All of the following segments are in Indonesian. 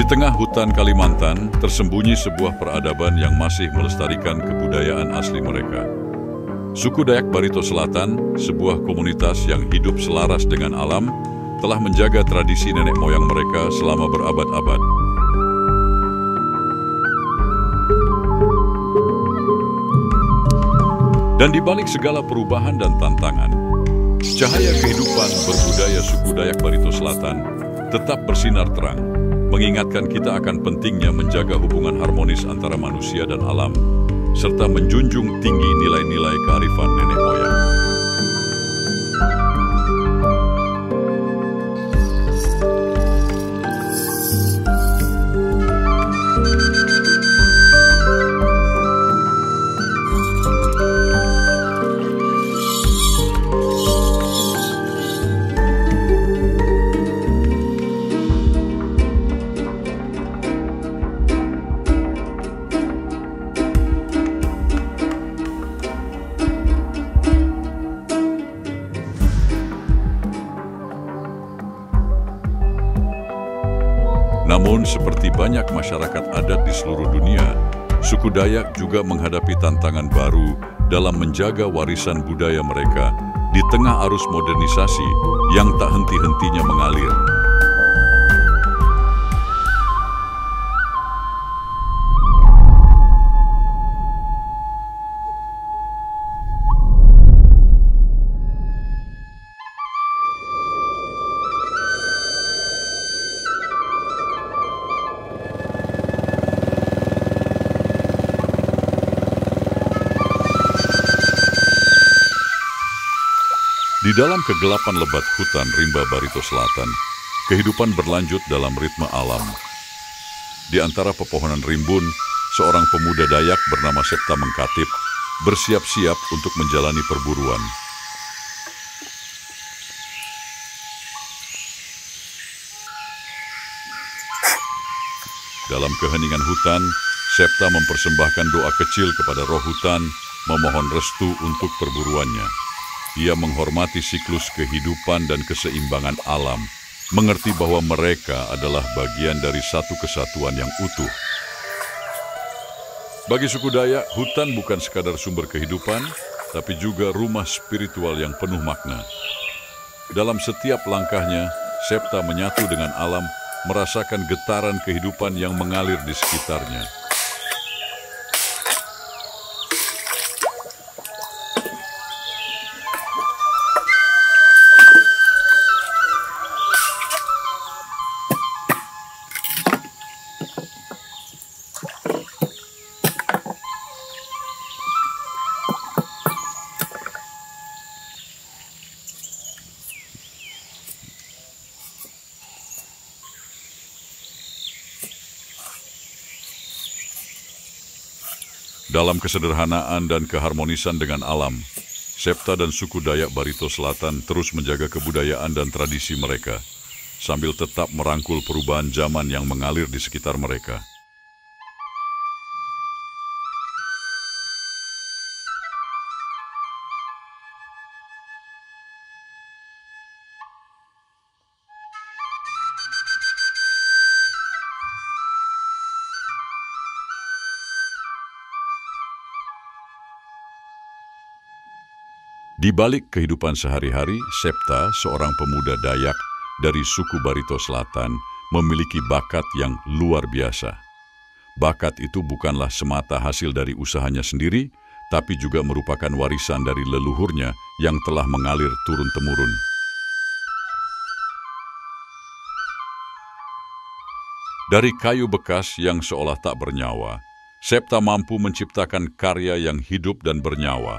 tengah hutan Kalimantan, tersembunyi sebuah peradaban yang masih melestarikan kebudayaan asli mereka. Suku Dayak Barito Selatan, sebuah komunitas yang hidup selaras dengan alam, telah menjaga tradisi nenek moyang mereka selama berabad-abad. Dan di balik segala perubahan dan tantangan, cahaya kehidupan berbudaya suku Dayak Barito Selatan tetap bersinar terang, mengingatkan kita akan pentingnya menjaga hubungan harmonis antara manusia dan alam, serta menjunjung tinggi nilai-nilai kearifan nenek moyang. Namun, seperti banyak masyarakat adat di seluruh dunia, suku Dayak juga menghadapi tantangan baru dalam menjaga warisan budaya mereka di tengah arus modernisasi yang tak henti-hentinya mengalir. Di dalam kegelapan lebat hutan rimba Barito Selatan, kehidupan berlanjut dalam ritme alam. Di antara pepohonan rimbun, seorang pemuda Dayak bernama Septa Mengkatip bersiap-siap untuk menjalani perburuan. Dalam keheningan hutan, Septa mempersembahkan doa kecil kepada roh hutan, memohon restu untuk perburuannya. Ia menghormati siklus kehidupan dan keseimbangan alam, mengerti bahwa mereka adalah bagian dari satu kesatuan yang utuh. Bagi suku Dayak, hutan bukan sekadar sumber kehidupan, tapi juga rumah spiritual yang penuh makna. Dalam setiap langkahnya, Septa menyatu dengan alam, merasakan getaran kehidupan yang mengalir di sekitarnya. Dalam kesederhanaan dan keharmonisan dengan alam, Septa dan suku Dayak Barito Selatan terus menjaga kebudayaan dan tradisi mereka, sambil tetap merangkul perubahan zaman yang mengalir di sekitar mereka. Di balik kehidupan sehari-hari, Septa, seorang pemuda Dayak dari suku Barito Selatan, memiliki bakat yang luar biasa. Bakat itu bukanlah semata hasil dari usahanya sendiri, tapi juga merupakan warisan dari leluhurnya yang telah mengalir turun-temurun. Dari kayu bekas yang seolah tak bernyawa, Septa mampu menciptakan karya yang hidup dan bernyawa.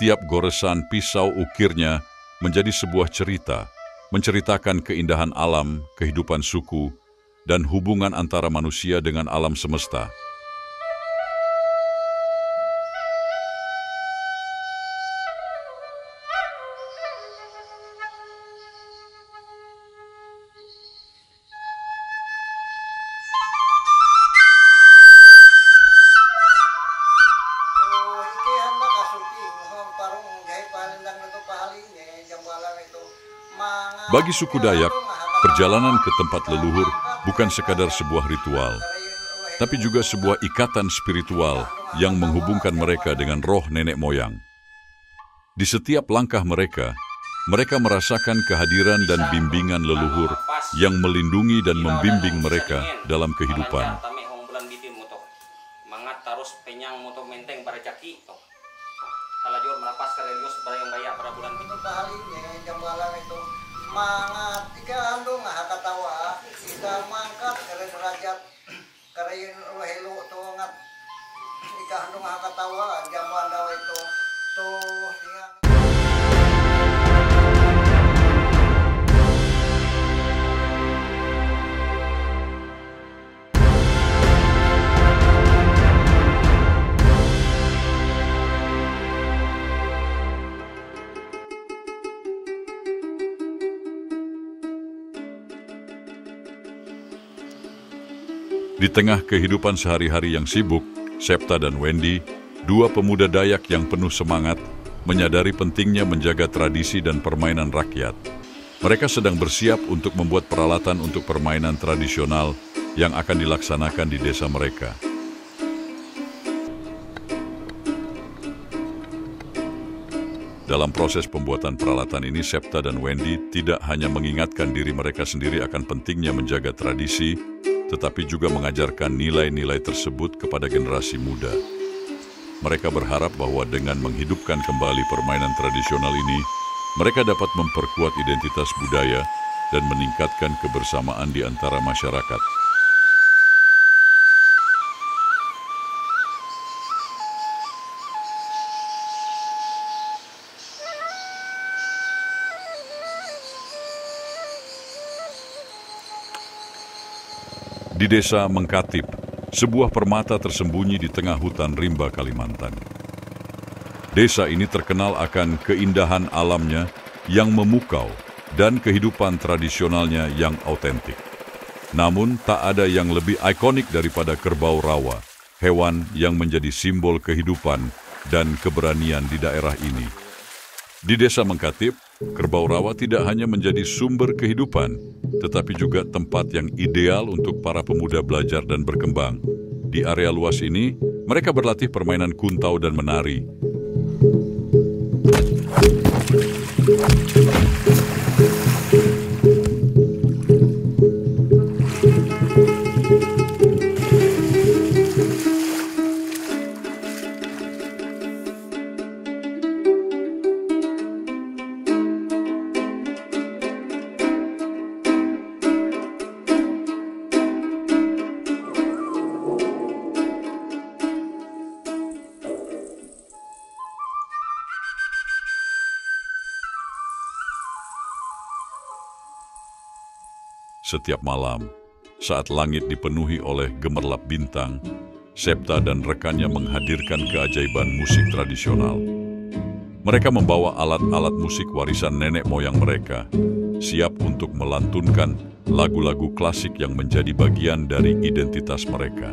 Tiap goresan pisau ukirnya menjadi sebuah cerita, menceritakan keindahan alam, kehidupan suku, dan hubungan antara manusia dengan alam semesta. Bagi suku Dayak, perjalanan ke tempat leluhur bukan sekadar sebuah ritual, tapi juga sebuah ikatan spiritual yang menghubungkan mereka dengan roh nenek moyang. Di setiap langkah mereka, mereka merasakan kehadiran dan bimbingan leluhur yang melindungi dan membimbing mereka dalam kehidupan. Mangat terus penyang moto menteng para jaki to. Kalajur melapas karelius barang baya para bulan itu kali ini jam malam itu mangat ika andung hakatawa ika mangkat kare derajat kare helu to ngat ika andung hakatawa jam dawa itu to tinggal. Di tengah kehidupan sehari-hari yang sibuk, Septa dan Wendy, dua pemuda Dayak yang penuh semangat, menyadari pentingnya menjaga tradisi dan permainan rakyat. Mereka sedang bersiap untuk membuat peralatan untuk permainan tradisional yang akan dilaksanakan di desa mereka. Dalam proses pembuatan peralatan ini, Septa dan Wendy tidak hanya mengingatkan diri mereka sendiri akan pentingnya menjaga tradisi, tetapi juga mengajarkan nilai-nilai tersebut kepada generasi muda. Mereka berharap bahwa dengan menghidupkan kembali permainan tradisional ini, mereka dapat memperkuat identitas budaya dan meningkatkan kebersamaan di antara masyarakat. Di desa Mengkatip, sebuah permata tersembunyi di tengah hutan rimba Kalimantan. Desa ini terkenal akan keindahan alamnya yang memukau dan kehidupan tradisionalnya yang autentik. Namun, tak ada yang lebih ikonik daripada kerbau rawa, hewan yang menjadi simbol kehidupan dan keberanian di daerah ini. Di desa Mengkatip, kerbau rawa tidak hanya menjadi sumber kehidupan, tetapi juga tempat yang ideal untuk para pemuda belajar dan berkembang. Di area luas ini, mereka berlatih permainan kuntau dan menari. Setiap malam, saat langit dipenuhi oleh gemerlap bintang, Septa dan rekannya menghadirkan keajaiban musik tradisional. Mereka membawa alat-alat musik warisan nenek moyang mereka, siap untuk melantunkan lagu-lagu klasik yang menjadi bagian dari identitas mereka.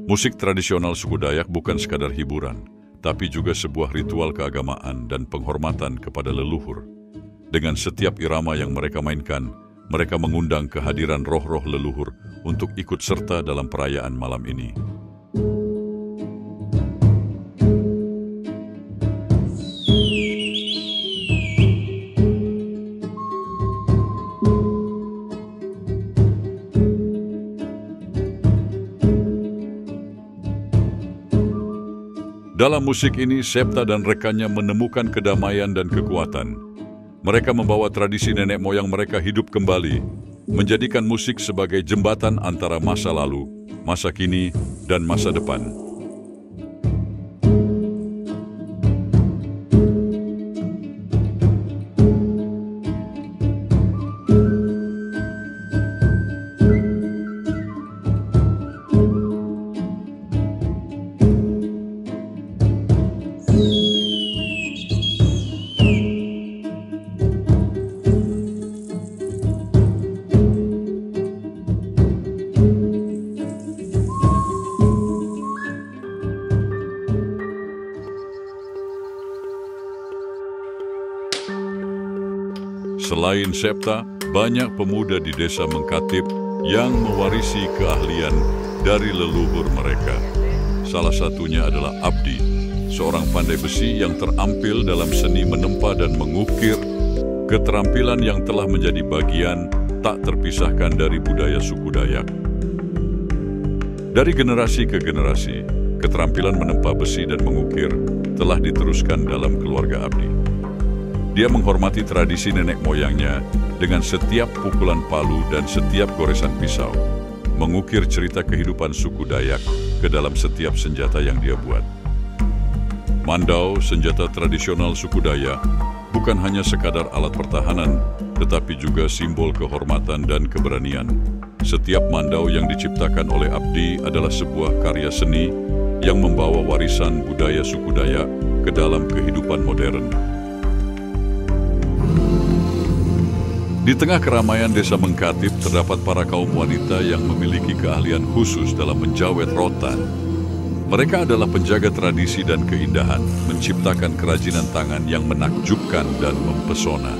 Musik tradisional suku Dayak bukan sekadar hiburan, tapi juga sebuah ritual keagamaan dan penghormatan kepada leluhur. Dengan setiap irama yang mereka mainkan, mereka mengundang kehadiran roh-roh leluhur untuk ikut serta dalam perayaan malam ini. Dalam musik ini, Septa dan rekannya menemukan kedamaian dan kekuatan. Mereka membawa tradisi nenek moyang mereka hidup kembali, menjadikan musik sebagai jembatan antara masa lalu, masa kini, dan masa depan. Selain Septa, banyak pemuda di desa Mengkatip yang mewarisi keahlian dari leluhur mereka. Salah satunya adalah Abdi, seorang pandai besi yang terampil dalam seni menempa dan mengukir, keterampilan yang telah menjadi bagian tak terpisahkan dari budaya suku Dayak. Dari generasi ke generasi, keterampilan menempa besi dan mengukir telah diteruskan dalam keluarga Abdi. Dia menghormati tradisi nenek moyangnya dengan setiap pukulan palu dan setiap goresan pisau, mengukir cerita kehidupan suku Dayak ke dalam setiap senjata yang dia buat. Mandau, senjata tradisional suku Dayak, bukan hanya sekadar alat pertahanan, tetapi juga simbol kehormatan dan keberanian. Setiap mandau yang diciptakan oleh Abdi adalah sebuah karya seni yang membawa warisan budaya suku Dayak ke dalam kehidupan modern. Di tengah keramaian desa Mengkatip terdapat para kaum wanita yang memiliki keahlian khusus dalam menjawet rotan. Mereka adalah penjaga tradisi dan keindahan, menciptakan kerajinan tangan yang menakjubkan dan mempesona.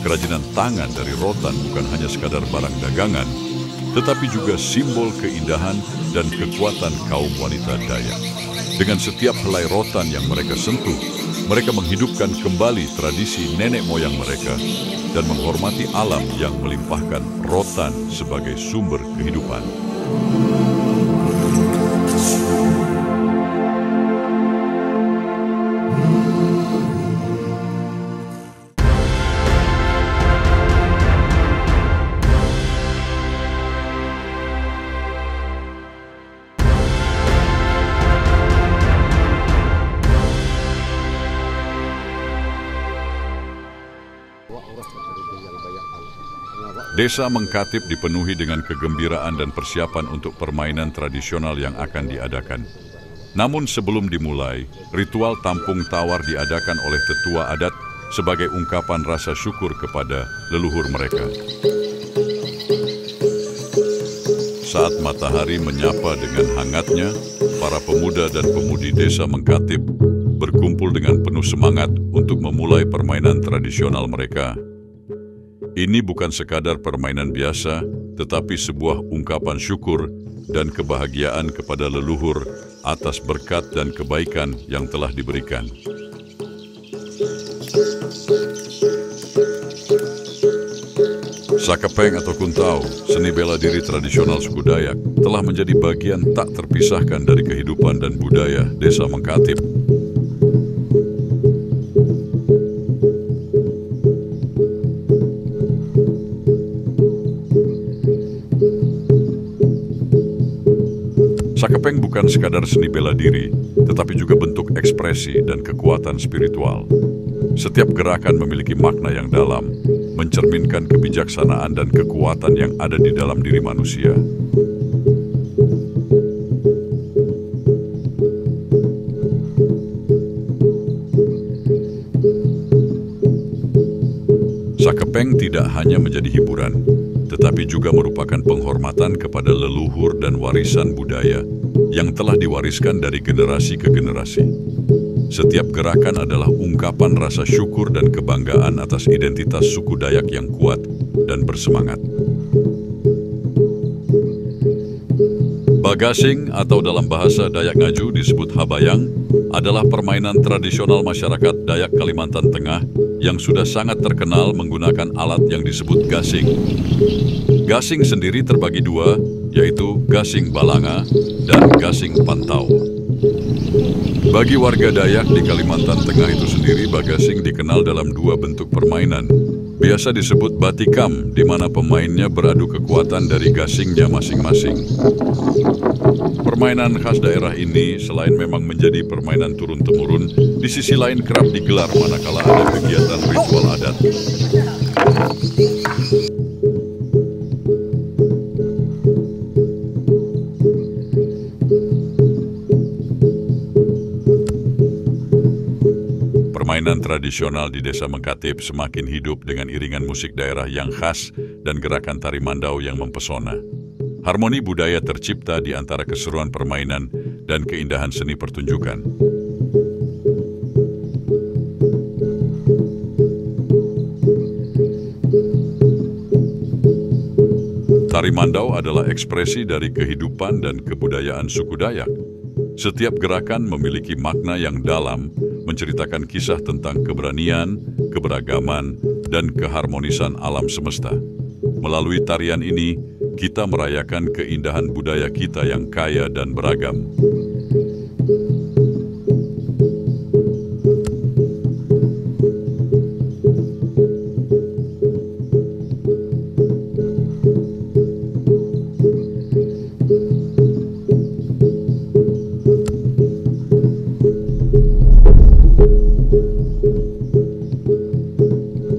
Kerajinan tangan dari rotan bukan hanya sekadar barang dagangan, tetapi juga simbol keindahan dan kekuatan kaum wanita Dayak. Dengan setiap helai rotan yang mereka sentuh, mereka menghidupkan kembali tradisi nenek moyang mereka dan menghormati alam yang melimpahkan rotan sebagai sumber kehidupan. Desa Mengkatip dipenuhi dengan kegembiraan dan persiapan untuk permainan tradisional yang akan diadakan. Namun sebelum dimulai, ritual tampung tawar diadakan oleh tetua adat sebagai ungkapan rasa syukur kepada leluhur mereka. Saat matahari menyapa dengan hangatnya, para pemuda dan pemudi desa Mengkatip berkumpul dengan penuh semangat untuk memulai permainan tradisional mereka. Ini bukan sekadar permainan biasa, tetapi sebuah ungkapan syukur dan kebahagiaan kepada leluhur atas berkat dan kebaikan yang telah diberikan. Sakepeng atau kuntau, seni bela diri tradisional suku Dayak, telah menjadi bagian tak terpisahkan dari kehidupan dan budaya desa Mengkatip. Sakepeng bukan sekadar seni bela diri, tetapi juga bentuk ekspresi dan kekuatan spiritual. Setiap gerakan memiliki makna yang dalam, mencerminkan kebijaksanaan dan kekuatan yang ada di dalam diri manusia. Sakepeng tidak hanya menjadi hiburan, tetapi juga merupakan penghormatan kepada leluhur dan warisan budaya yang telah diwariskan dari generasi ke generasi. Setiap gerakan adalah ungkapan rasa syukur dan kebanggaan atas identitas suku Dayak yang kuat dan bersemangat. Bagasing atau dalam bahasa Dayak Ngaju disebut habayang adalah permainan tradisional masyarakat Dayak Kalimantan Tengah yang sudah sangat terkenal menggunakan alat yang disebut gasing. Gasing sendiri terbagi dua, yaitu gasing balanga dan gasing pantau. Bagi warga Dayak di Kalimantan Tengah itu sendiri, bagasing dikenal dalam dua bentuk permainan. Biasa disebut batikam, di mana pemainnya beradu kekuatan dari gasingnya masing-masing. Permainan khas daerah ini selain memang menjadi permainan turun-temurun, di sisi lain kerap digelar manakala ada kegiatan ritual adat. Permainan tradisional di desa Mengkatip semakin hidup dengan iringan musik daerah yang khas dan gerakan tari mandau yang mempesona. Harmoni budaya tercipta di antara keseruan permainan dan keindahan seni pertunjukan. Tari Mandau adalah ekspresi dari kehidupan dan kebudayaan suku Dayak. Setiap gerakan memiliki makna yang dalam, menceritakan kisah tentang keberanian, keberagaman, dan keharmonisan alam semesta. Melalui tarian ini, kita merayakan keindahan budaya kita yang kaya dan beragam.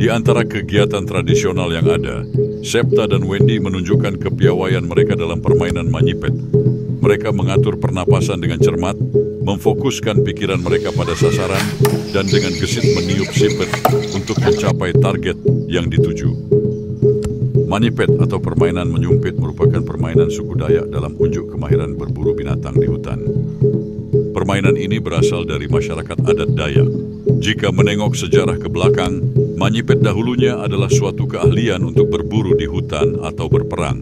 Di antara kegiatan tradisional yang ada, Septa dan Wendy menunjukkan kepiawaian mereka dalam permainan Manyipet. Mereka mengatur pernapasan dengan cermat, memfokuskan pikiran mereka pada sasaran, dan dengan gesit meniup sipet untuk mencapai target yang dituju. Manyipet atau permainan menyumpit merupakan permainan suku Dayak dalam unjuk kemahiran berburu binatang di hutan. Permainan ini berasal dari masyarakat adat Dayak. Jika menengok sejarah ke belakang, Manyipet dahulunya adalah suatu keahlian untuk berburu di hutan atau berperang.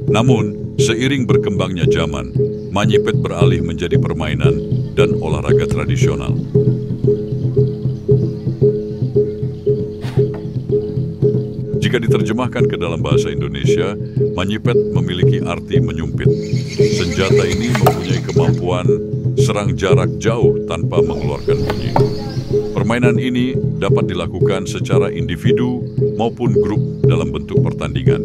Namun, seiring berkembangnya zaman, Manyipet beralih menjadi permainan dan olahraga tradisional. Jika diterjemahkan ke dalam bahasa Indonesia, Manyipet memiliki arti menyumpit. Senjata ini mempunyai kemampuan serang jarak jauh tanpa mengeluarkan bunyi. Permainan ini dapat dilakukan secara individu maupun grup dalam bentuk pertandingan.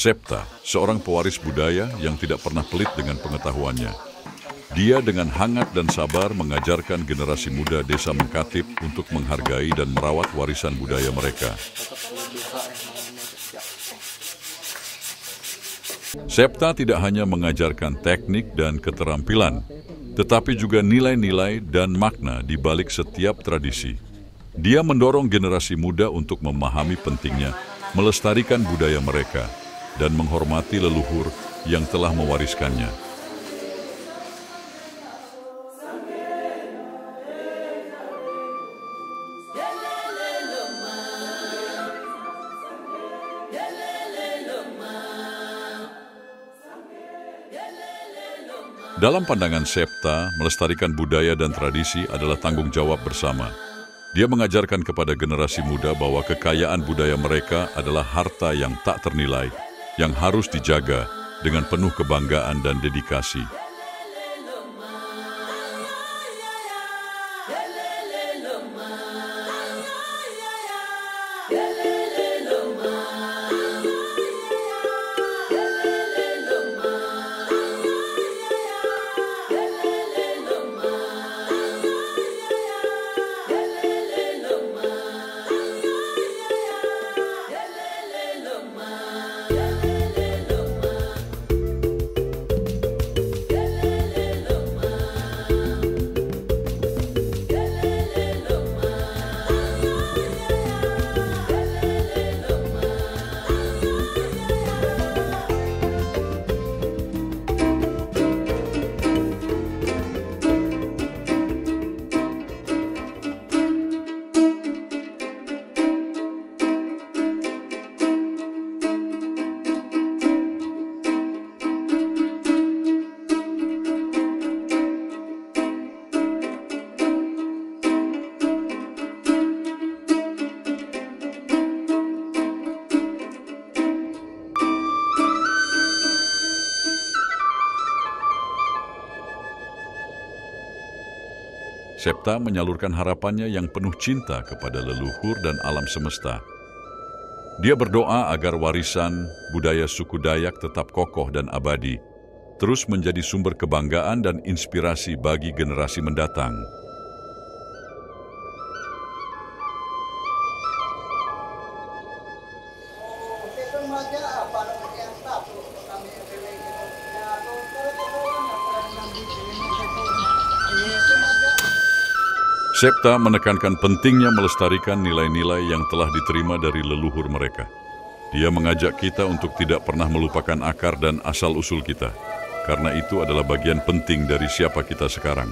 Septa, seorang pewaris budaya yang tidak pernah pelit dengan pengetahuannya. Dia dengan hangat dan sabar mengajarkan generasi muda desa Mengkatip untuk menghargai dan merawat warisan budaya mereka. Septa tidak hanya mengajarkan teknik dan keterampilan, tetapi juga nilai-nilai dan makna di balik setiap tradisi. Dia mendorong generasi muda untuk memahami pentingnya melestarikan budaya mereka dan menghormati leluhur yang telah mewariskannya. Dalam pandangan Septa, melestarikan budaya dan tradisi adalah tanggung jawab bersama. Dia mengajarkan kepada generasi muda bahwa kekayaan budaya mereka adalah harta yang tak ternilai, yang harus dijaga dengan penuh kebanggaan dan dedikasi. Septa menyalurkan harapannya yang penuh cinta kepada leluhur dan alam semesta. Dia berdoa agar warisan budaya suku Dayak tetap kokoh dan abadi, terus menjadi sumber kebanggaan dan inspirasi bagi generasi mendatang. Septa menekankan pentingnya melestarikan nilai-nilai yang telah diterima dari leluhur mereka. Dia mengajak kita untuk tidak pernah melupakan akar dan asal-usul kita, karena itu adalah bagian penting dari siapa kita sekarang.